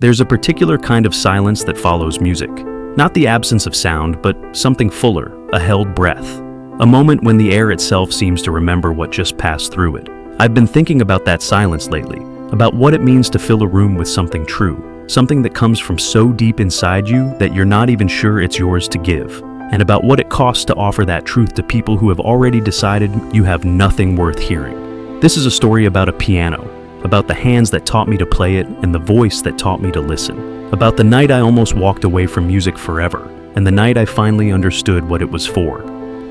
There's a particular kind of silence that follows music. Not the absence of sound, but something fuller, a held breath. A moment when the air itself seems to remember what just passed through it. I've been thinking about that silence lately, about what it means to fill a room with something true, something that comes from so deep inside you that you're not even sure it's yours to give, and about what it costs to offer that truth to people who have already decided you have nothing worth hearing. This is a story about a piano, about the hands that taught me to play it and the voice that taught me to listen, about the night I almost walked away from music forever, and the night I finally understood what it was for.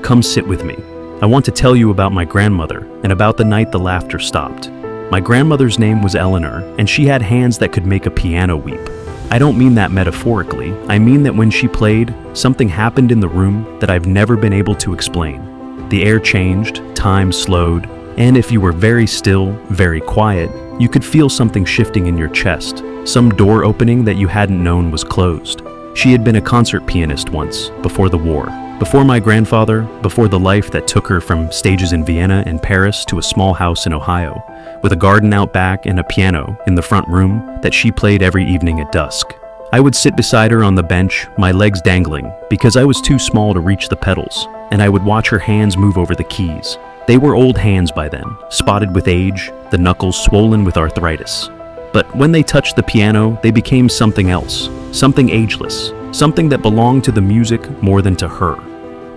Come sit with me. I want to tell you about my grandmother and about the night the laughter stopped. My grandmother's name was Eleanor, and she had hands that could make a piano weep. I don't mean that metaphorically. I mean that when she played, something happened in the room that I've never been able to explain. The air changed, time slowed, and if you were very still, very quiet, you could feel something shifting in your chest, some door opening that you hadn't known was closed. She had been a concert pianist once, before the war. Before my grandfather, before the life that took her from stages in Vienna and Paris to a small house in Ohio, with a garden out back and a piano in the front room that she played every evening at dusk. I would sit beside her on the bench, my legs dangling, because I was too small to reach the pedals, and I would watch her hands move over the keys. They were old hands by then, spotted with age, the knuckles swollen with arthritis. But when they touched the piano, they became something else, something ageless, something that belonged to the music more than to her.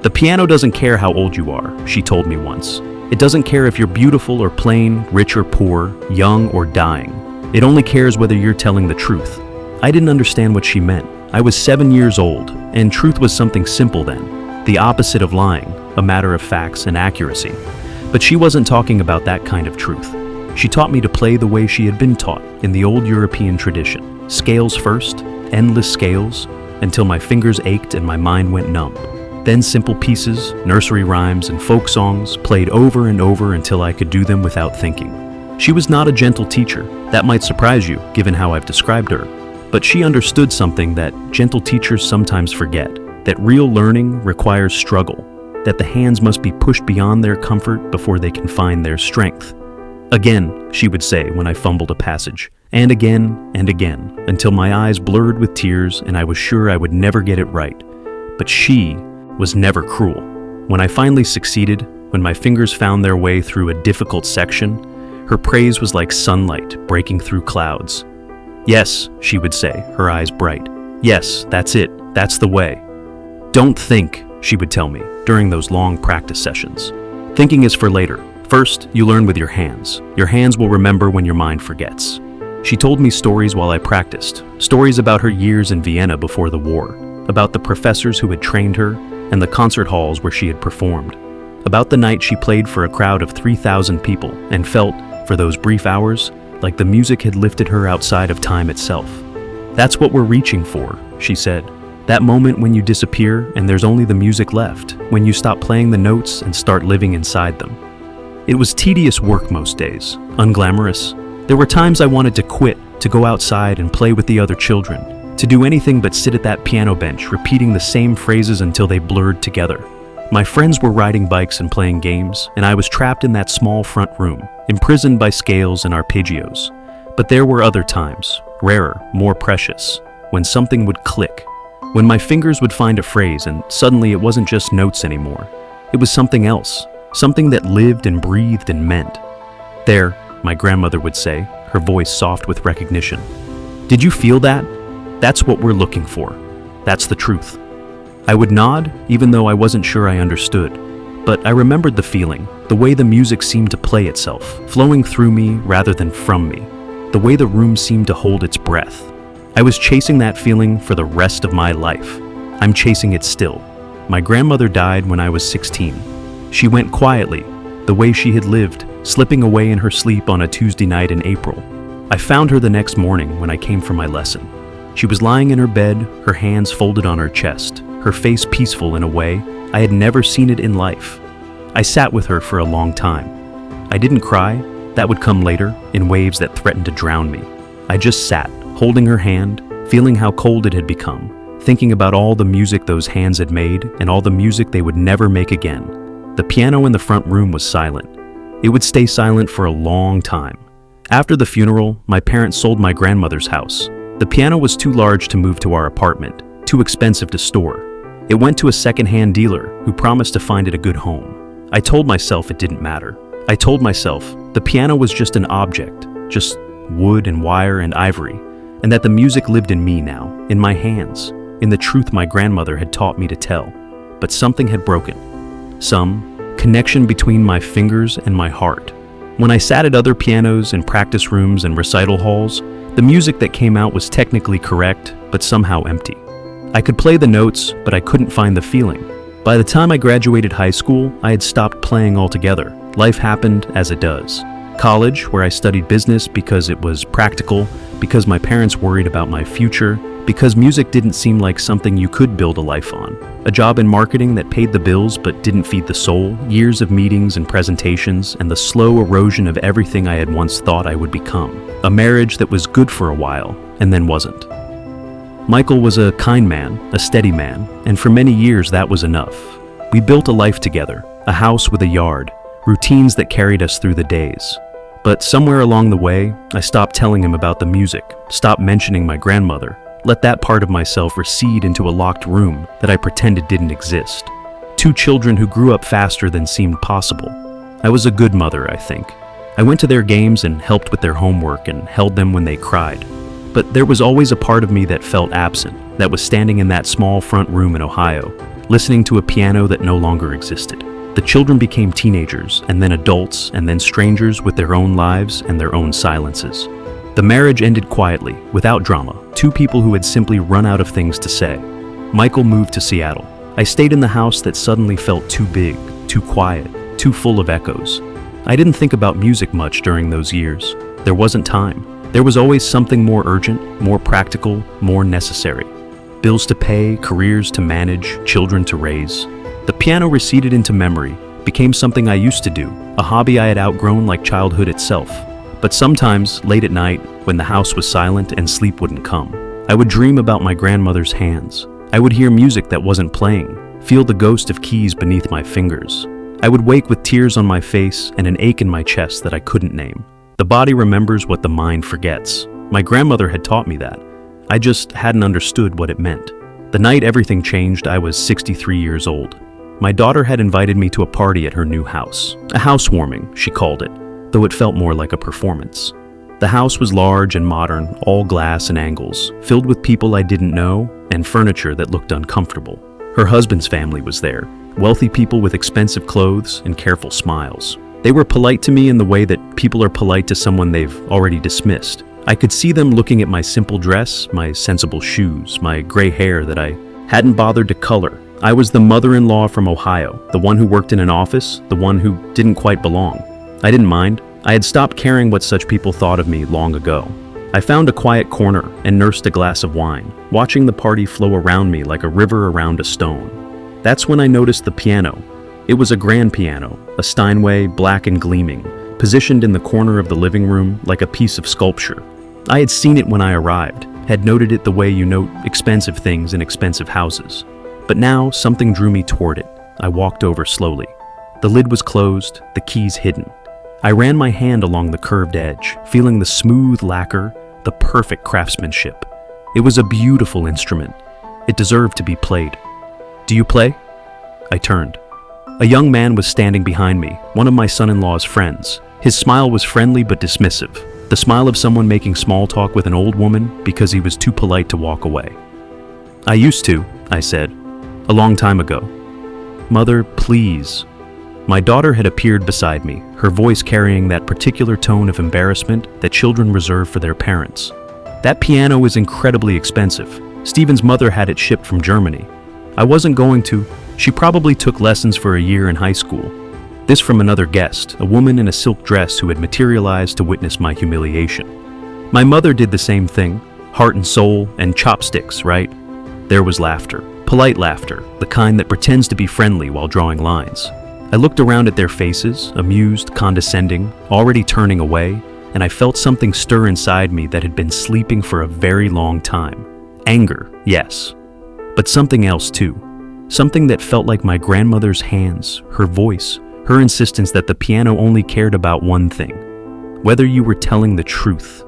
The piano doesn't care how old you are, she told me once. It doesn't care if you're beautiful or plain, rich or poor, young or dying. It only cares whether you're telling the truth. I didn't understand what she meant. I was 7 years old, and truth was something simple then, the opposite of lying, a matter of facts and accuracy. But she wasn't talking about that kind of truth. She taught me to play the way she had been taught in the old European tradition. Scales first, endless scales, until my fingers ached and my mind went numb. Then simple pieces, nursery rhymes, and folk songs played over and over until I could do them without thinking. She was not a gentle teacher. That might surprise you, given how I've described her. But she understood something that gentle teachers sometimes forget, that real learning requires struggle, that the hands must be pushed beyond their comfort before they can find their strength. Again, she would say when I fumbled a passage, and again, until my eyes blurred with tears and I was sure I would never get it right. But she was never cruel. When I finally succeeded, when my fingers found their way through a difficult section, her praise was like sunlight breaking through clouds. Yes, she would say, her eyes bright. Yes, that's it, that's the way. Don't think, she would tell me during those long practice sessions. Thinking is for later. First, you learn with your hands. Your hands will remember when your mind forgets. She told me stories while I practiced, stories about her years in Vienna before the war, about the professors who had trained her, and the concert halls where she had performed, about the night she played for a crowd of 3,000 people and felt, for those brief hours, like the music had lifted her outside of time itself. That's what we're reaching for, she said. That moment when you disappear and there's only the music left, when you stop playing the notes and start living inside them. It was tedious work most days, unglamorous. There were times I wanted to quit, to go outside and play with the other children, to do anything but sit at that piano bench repeating the same phrases until they blurred together. My friends were riding bikes and playing games, and I was trapped in that small front room, imprisoned by scales and arpeggios. But there were other times, rarer, more precious, when something would click, when my fingers would find a phrase and suddenly it wasn't just notes anymore. It was something else, something that lived and breathed and meant. There, my grandmother would say, her voice soft with recognition. Did you feel that? That's what we're looking for. That's the truth. I would nod, even though I wasn't sure I understood. But I remembered the feeling, the way the music seemed to play itself, flowing through me rather than from me, the way the room seemed to hold its breath. I was chasing that feeling for the rest of my life. I'm chasing it still. My grandmother died when I was 16. She went quietly, the way she had lived, slipping away in her sleep on a Tuesday night in April. I found her the next morning when I came for my lesson. She was lying in her bed, her hands folded on her chest, her face peaceful in a way I had never seen it in life. I sat with her for a long time. I didn't cry, that would come later, in waves that threatened to drown me. I just sat, holding her hand, feeling how cold it had become, thinking about all the music those hands had made and all the music they would never make again. The piano in the front room was silent. It would stay silent for a long time. After the funeral, my parents sold my grandmother's house. The piano was too large to move to our apartment, too expensive to store. It went to a second-hand dealer who promised to find it a good home. I told myself it didn't matter. I told myself the piano was just an object, just wood and wire and ivory, and that the music lived in me now, in my hands, in the truth my grandmother had taught me to tell. But something had broken. Some connection between my fingers and my heart. When I sat at other pianos in practice rooms and recital halls, the music that came out was technically correct, but somehow empty. I could play the notes, but I couldn't find the feeling. By the time I graduated high school, I had stopped playing altogether. Life happened as it does. College, where I studied business because it was practical, because my parents worried about my future, because music didn't seem like something you could build a life on. A job in marketing that paid the bills but didn't feed the soul, years of meetings and presentations, and the slow erosion of everything I had once thought I would become. A marriage that was good for a while, and then wasn't. Michael was a kind man, a steady man, and for many years that was enough. We built a life together, a house with a yard, routines that carried us through the days. But somewhere along the way, I stopped telling him about the music, stopped mentioning my grandmother, let that part of myself recede into a locked room that I pretended didn't exist. Two children who grew up faster than seemed possible. I was a good mother, I think. I went to their games and helped with their homework and held them when they cried. But there was always a part of me that felt absent, that was standing in that small front room in Ohio, listening to a piano that no longer existed. The children became teenagers, and then adults, and then strangers with their own lives and their own silences. The marriage ended quietly, without drama, two people who had simply run out of things to say. Michael moved to Seattle. I stayed in the house that suddenly felt too big, too quiet, too full of echoes. I didn't think about music much during those years. There wasn't time. There was always something more urgent, more practical, more necessary. Bills to pay, careers to manage, children to raise. The piano receded into memory, became something I used to do, a hobby I had outgrown like childhood itself. But sometimes, late at night, when the house was silent and sleep wouldn't come, I would dream about my grandmother's hands. I would hear music that wasn't playing, feel the ghost of keys beneath my fingers. I would wake with tears on my face and an ache in my chest that I couldn't name. The body remembers what the mind forgets. My grandmother had taught me that. I just hadn't understood what it meant. The night everything changed, I was 63 years old. My daughter had invited me to a party at her new house. A housewarming, she called it, though it felt more like a performance. The house was large and modern, all glass and angles, filled with people I didn't know and furniture that looked uncomfortable. Her husband's family was there, wealthy people with expensive clothes and careful smiles. They were polite to me in the way that people are polite to someone they've already dismissed. I could see them looking at my simple dress, my sensible shoes, my gray hair that I hadn't bothered to color. I was the mother-in-law from Ohio, the one who worked in an office, the one who didn't quite belong. I didn't mind. I had stopped caring what such people thought of me long ago. I found a quiet corner and nursed a glass of wine, watching the party flow around me like a river around a stone. That's when I noticed the piano. It was a grand piano, a Steinway, black and gleaming, positioned in the corner of the living room like a piece of sculpture. I had seen it when I arrived, had noted it the way you note expensive things in expensive houses. But now something drew me toward it. I walked over slowly. The lid was closed, the keys hidden. I ran my hand along the curved edge, feeling the smooth lacquer, the perfect craftsmanship. It was a beautiful instrument. It deserved to be played. "Do you play?" I turned. A young man was standing behind me, one of my son-in-law's friends. His smile was friendly but dismissive, the smile of someone making small talk with an old woman because he was too polite to walk away. "I used to," I said, "a long time ago." "Mother, please." My daughter had appeared beside me, her voice carrying that particular tone of embarrassment that children reserve for their parents. "That piano is incredibly expensive. Stephen's mother had it shipped from Germany. I wasn't going to. She probably took lessons for a year in high school." This from another guest, a woman in a silk dress who had materialized to witness my humiliation. "My mother did the same thing, heart and soul, and chopsticks, right?" There was laughter, polite laughter, the kind that pretends to be friendly while drawing lines. I looked around at their faces, amused, condescending, already turning away, and I felt something stir inside me that had been sleeping for a very long time. Anger, yes, but something else too. Something that felt like my grandmother's hands, her voice, her insistence that the piano only cared about one thing, whether you were telling the truth.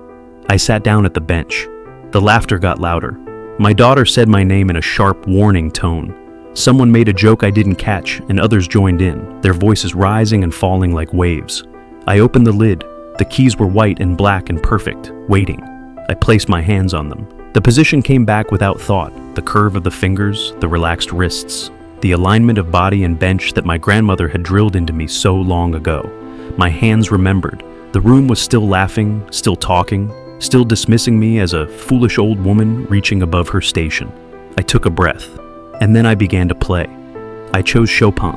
I sat down at the bench. The laughter got louder. My daughter said my name in a sharp, warning tone. Someone made a joke I didn't catch, and others joined in, their voices rising and falling like waves. I opened the lid. The keys were white and black and perfect, waiting. I placed my hands on them. The position came back without thought, the curve of the fingers, the relaxed wrists, the alignment of body and bench that my grandmother had drilled into me so long ago. My hands remembered. The room was still laughing, still talking, still dismissing me as a foolish old woman reaching above her station. I took a breath, and then I began to play. I chose Chopin,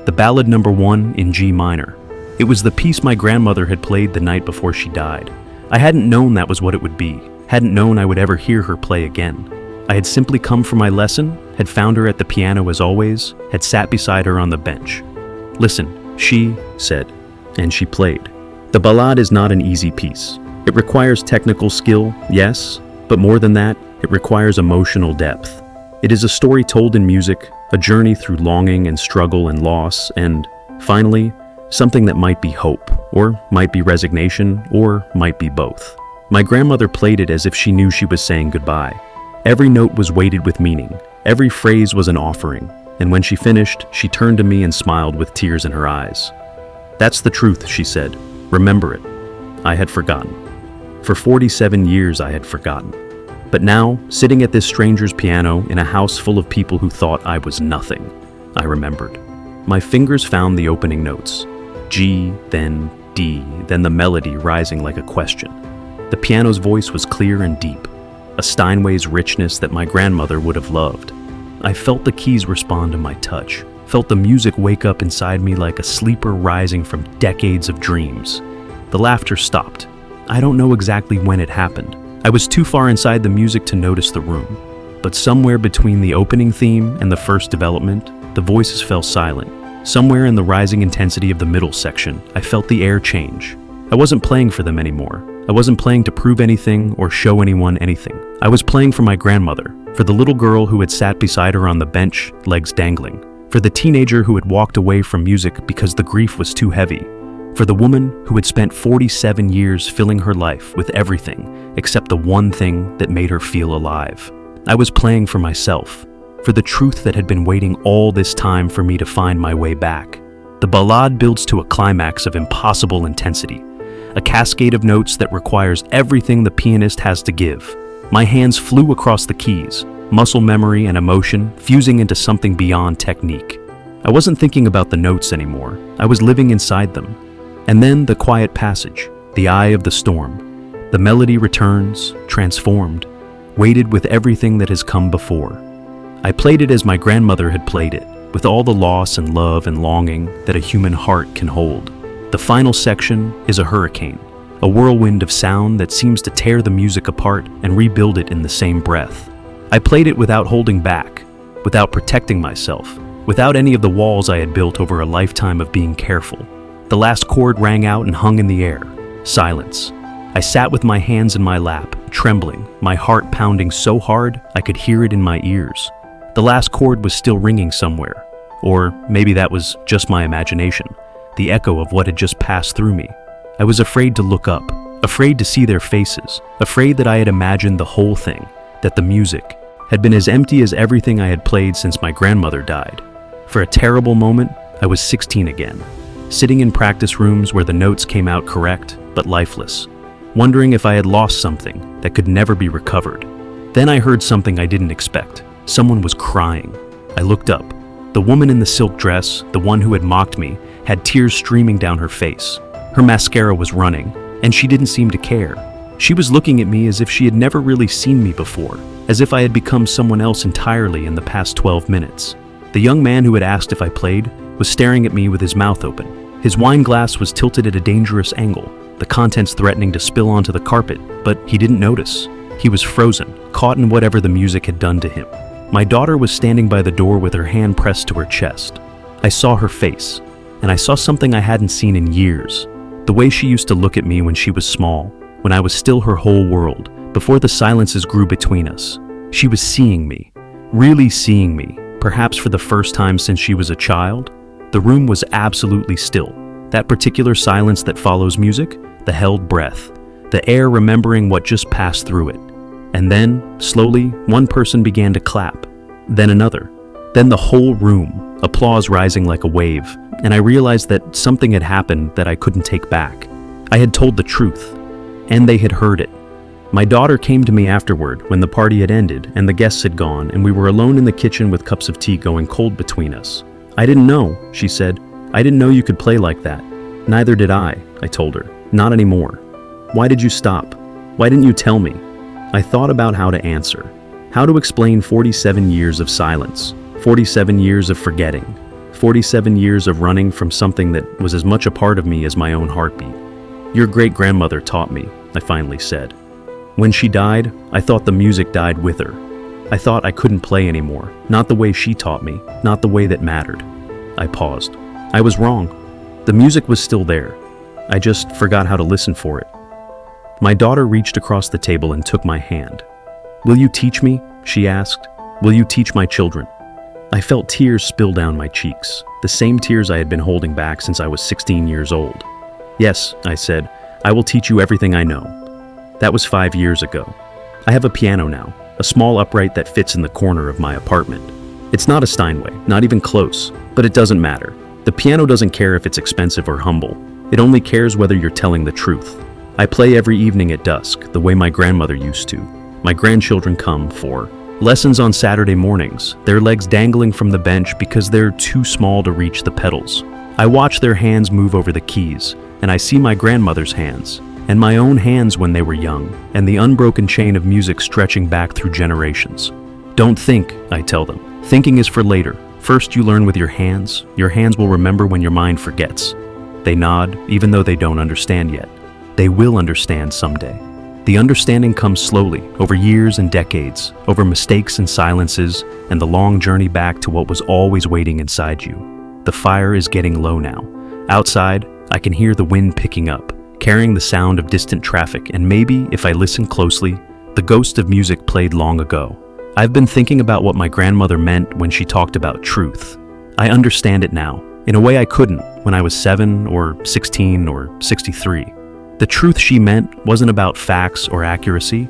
the Ballad No. 1 in G minor. It was the piece my grandmother had played the night before she died. I hadn't known that was what it would be, hadn't known I would ever hear her play again. I had simply come for my lesson, had found her at the piano as always, had sat beside her on the bench. "Listen," she said, and she played. The ballade is not an easy piece. It requires technical skill, yes, but more than that, it requires emotional depth. It is a story told in music, a journey through longing and struggle and loss, and, finally, something that might be hope, or might be resignation, or might be both. My grandmother played it as if she knew she was saying goodbye. Every note was weighted with meaning. Every phrase was an offering, and when she finished, she turned to me and smiled with tears in her eyes. "That's the truth," she said. "Remember it." I had forgotten. For 47 years I had forgotten. But now, sitting at this stranger's piano in a house full of people who thought I was nothing, I remembered. My fingers found the opening notes. G, then D, then the melody rising like a question. The piano's voice was clear and deep, a Steinway's richness that my grandmother would have loved. I felt the keys respond to my touch, felt the music wake up inside me like a sleeper rising from decades of dreams. The laughter stopped. I don't know exactly when it happened. I was too far inside the music to notice the room. But somewhere between the opening theme and the first development, the voices fell silent. Somewhere in the rising intensity of the middle section, I felt the air change. I wasn't playing for them anymore. I wasn't playing to prove anything or show anyone anything. I was playing for my grandmother, for the little girl who had sat beside her on the bench, legs dangling, for the teenager who had walked away from music because the grief was too heavy, for the woman who had spent 47 years filling her life with everything except the one thing that made her feel alive. I was playing for myself, for the truth that had been waiting all this time for me to find my way back. The ballade builds to a climax of impossible intensity, a cascade of notes that requires everything the pianist has to give. My hands flew across the keys, muscle memory and emotion fusing into something beyond technique. I wasn't thinking about the notes anymore. I was living inside them. And then the quiet passage, the eye of the storm. The melody returns, transformed, weighted with everything that has come before. I played it as my grandmother had played it, with all the loss and love and longing that a human heart can hold. The final section is a hurricane, a whirlwind of sound that seems to tear the music apart and rebuild it in the same breath. I played it without holding back, without protecting myself, without any of the walls I had built over a lifetime of being careful. The last chord rang out and hung in the air. Silence. I sat with my hands in my lap, trembling, my heart pounding so hard I could hear it in my ears. The last chord was still ringing somewhere, or maybe that was just my imagination, the echo of what had just passed through me. I was afraid to look up, afraid to see their faces, afraid that I had imagined the whole thing, that the music had been as empty as everything I had played since my grandmother died. For a terrible moment, I was 16 again, sitting in practice rooms where the notes came out correct but lifeless, wondering if I had lost something that could never be recovered. Then I heard something I didn't expect. Someone was crying. I looked up. The woman in the silk dress, the one who had mocked me, had tears streaming down her face. Her mascara was running, and she didn't seem to care. She was looking at me as if she had never really seen me before, as if I had become someone else entirely in the past 12 minutes. The young man who had asked if I played was staring at me with his mouth open. His wine glass was tilted at a dangerous angle, the contents threatening to spill onto the carpet, but he didn't notice. He was frozen, caught in whatever the music had done to him. My daughter was standing by the door with her hand pressed to her chest. I saw her face, and I saw something I hadn't seen in years. The way she used to look at me when she was small, when I was still her whole world, before the silences grew between us. She was seeing me, really seeing me, perhaps for the first time since she was a child. The room was absolutely still. That particular silence that follows music, the held breath, the air remembering what just passed through it. And then, slowly, one person began to clap, then another, then the whole room, applause rising like a wave, and I realized that something had happened that I couldn't take back. I had told the truth, and they had heard it. My daughter came to me afterward when the party had ended and the guests had gone and we were alone in the kitchen with cups of tea going cold between us. "I didn't know," she said. "I didn't know you could play like that." "Neither did I told her. "Not anymore." "Why did you stop? Why didn't you tell me?" I thought about how to answer. How to explain 47 years of silence, 47 years of forgetting, 47 years of running from something that was as much a part of me as my own heartbeat. "Your great-grandmother taught me," I finally said. "When she died, I thought the music died with her. I thought I couldn't play anymore, not the way she taught me, not the way that mattered." I paused. I was wrong. The music was still there. I just forgot how to listen for it. My daughter reached across the table and took my hand. "Will you teach me?" she asked. "Will you teach my children?" I felt tears spill down my cheeks, the same tears I had been holding back since I was 16 years old. "Yes," I said, "I will teach you everything I know." That was 5 years ago. I have a piano now, a small upright that fits in the corner of my apartment. It's not a Steinway, not even close, but it doesn't matter. The piano doesn't care if it's expensive or humble. It only cares whether you're telling the truth. I play every evening at dusk, the way my grandmother used to. My grandchildren come for lessons on Saturday mornings, their legs dangling from the bench because they're too small to reach the pedals. I watch their hands move over the keys, and I see my grandmother's hands, and my own hands when they were young, and the unbroken chain of music stretching back through generations. "Don't think," I tell them. "Thinking is for later. First you learn with your hands. Your hands will remember when your mind forgets." They nod, even though they don't understand yet. They will understand someday. The understanding comes slowly, over years and decades, over mistakes and silences, and the long journey back to what was always waiting inside you. The fire is getting low now. Outside, I can hear the wind picking up, carrying the sound of distant traffic, and maybe, if I listen closely, the ghost of music played long ago. I've been thinking about what my grandmother meant when she talked about truth. I understand it now, in a way I couldn't when I was 7 or 16 or 63. The truth she meant wasn't about facts or accuracy.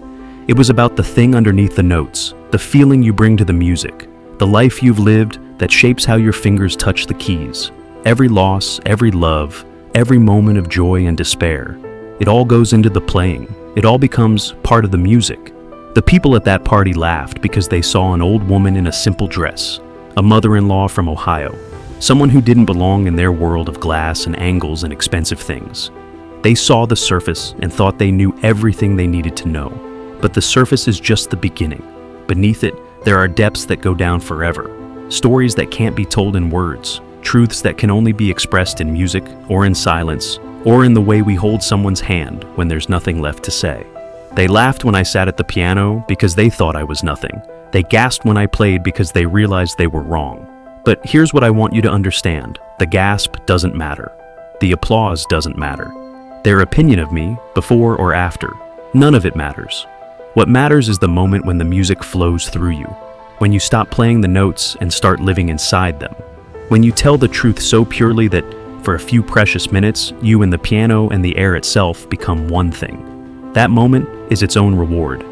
It was about the thing underneath the notes, the feeling you bring to the music, the life you've lived that shapes how your fingers touch the keys. Every loss, every love, every moment of joy and despair. It all goes into the playing. It all becomes part of the music. The people at that party laughed because they saw an old woman in a simple dress, a mother-in-law from Ohio, someone who didn't belong in their world of glass and angles and expensive things. They saw the surface and thought they knew everything they needed to know. But the surface is just the beginning. Beneath it, there are depths that go down forever. Stories that can't be told in words. Truths that can only be expressed in music, or in silence, or in the way we hold someone's hand when there's nothing left to say. They laughed when I sat at the piano because they thought I was nothing. They gasped when I played because they realized they were wrong. But here's what I want you to understand. The gasp doesn't matter. The applause doesn't matter. Their opinion of me, before or after, none of it matters. What matters is the moment when the music flows through you, when you stop playing the notes and start living inside them, when you tell the truth so purely that for a few precious minutes, you and the piano and the air itself become one thing. That moment is its own reward.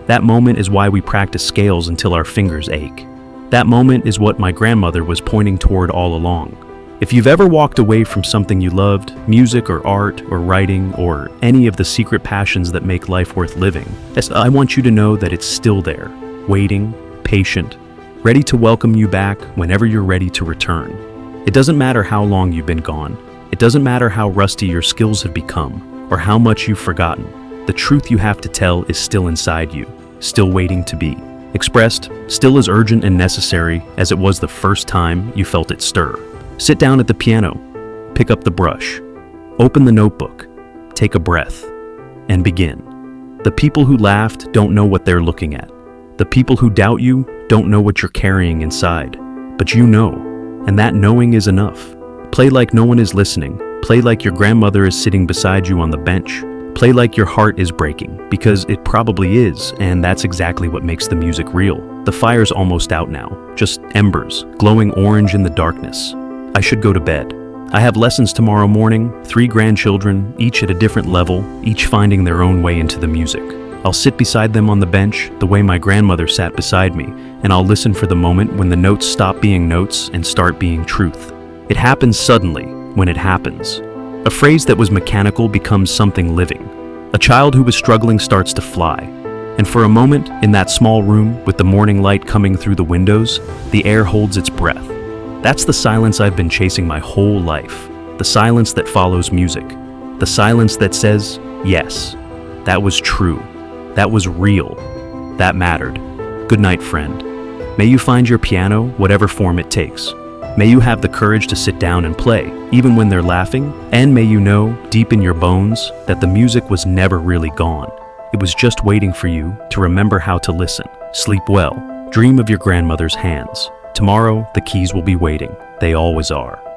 That moment is why we practice scales until our fingers ache. That moment is what my grandmother was pointing toward all along. If you've ever walked away from something you loved, music or art or writing or any of the secret passions that make life worth living, I want you to know that it's still there, waiting, patient, ready to welcome you back whenever you're ready to return. It doesn't matter how long you've been gone. It doesn't matter how rusty your skills have become or how much you've forgotten. The truth you have to tell is still inside you, still waiting to be expressed, still as urgent and necessary as it was the first time you felt it stir. Sit down at the piano, pick up the brush, open the notebook, take a breath, and begin. The people who laughed don't know what they're looking at. The people who doubt you don't know what you're carrying inside, but you know, and that knowing is enough. Play like no one is listening. Play like your grandmother is sitting beside you on the bench. Play like your heart is breaking, because it probably is, and that's exactly what makes the music real. The fire's almost out now, just embers, glowing orange in the darkness. I should go to bed. I have lessons tomorrow morning, 3 grandchildren, each at a different level, each finding their own way into the music. I'll sit beside them on the bench, the way my grandmother sat beside me, and I'll listen for the moment when the notes stop being notes and start being truth. It happens suddenly, when it happens. A phrase that was mechanical becomes something living. A child who was struggling starts to fly. And for a moment, in that small room, with the morning light coming through the windows, the air holds its breath. That's the silence I've been chasing my whole life. The silence that follows music. The silence that says, yes, that was true. That was real. That mattered. Good night, friend. May you find your piano, whatever form it takes. May you have the courage to sit down and play, even when they're laughing. And may you know, deep in your bones, that the music was never really gone. It was just waiting for you to remember how to listen. Sleep well. Dream of your grandmother's hands. Tomorrow, the keys will be waiting. They always are.